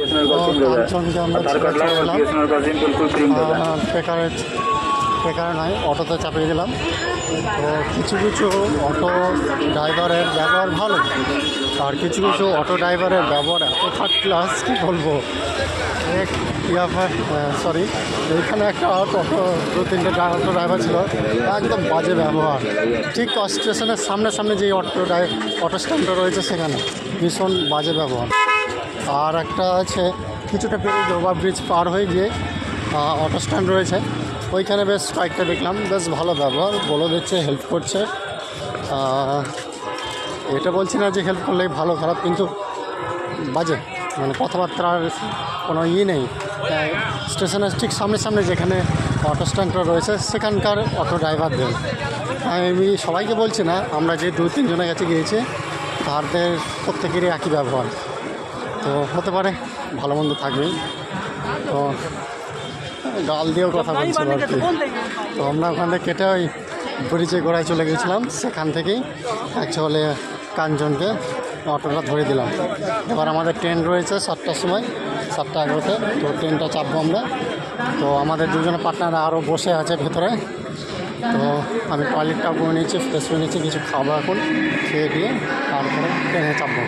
কাঞ্চনকে আমরা ট্রেকারে নয়, অটোতে চাপিয়ে দিলাম। তো কিছু কিছু অটো ড্রাইভারের ব্যবহার ভালো, আর কিছু কিছু অটো ড্রাইভারের ব্যবহার এত থার্ড ক্লাস, কী বলবো। সরি, এইখানে একটা অটো 2-3টে অটো ড্রাইভার ছিল, একদম বাজে ব্যবহার। ঠিক স্টেশনের সামনে যে অটো স্ট্যান্ডটা রয়েছে সেখানে ভীষণ বাজে ব্যবহার। আর একটা আছে কিছুটা পেরিয়ে ওভারব্রিজ পার হয়ে গিয়ে অটো স্ট্যান্ড রয়েছে, ওইখানে বেশ কয়েকটা দেখলাম, বেশ ভালো ব্যবহার, বলে দিচ্ছে, হেল্প করছে। এটা বলছি না যে হেল্প করলেই ভালো খারাপ, কিন্তু বাজে, মানে কথাবার্তার কোনো নেই। স্টেশনের ঠিক সামনে যেখানে অটো স্ট্যান্ডটা রয়েছে সেখানকার অটো ড্রাইভারদের, আমি সবাইকে বলছি না, আমরা যে 2-3 জনের কাছে গিয়েছি তাদের প্রত্যেকেরই একই ব্যবহার। তো হতে পারে ভালো মন্দ থাকবেই, তো গাল দিয়েও কথা বলছিল আর কি। তো আমরা ওখান থেকে কেটে ওই ব্রিজে গোড়ায় চলে গেছিলাম, সেখান থেকেই অ্যাকচুয়ালি কাঞ্চনকে অটোটা ধরে দিলাম। এবার আমাদের ট্রেন রয়েছে 7টার সময়, 7:11-তে, তো ট্রেনটা চাপবো আমরা। তো আমাদের দুজনের পার্টনার আরও বসে আছে ভেতরে। তো আমি টয়লেটটা করে নিচ্ছি, ফ্রেশ হয়ে নিচ্ছি, কিছু খাবো এখন, খেয়ে দিয়ে তারপরে ট্রেনে চাপবো।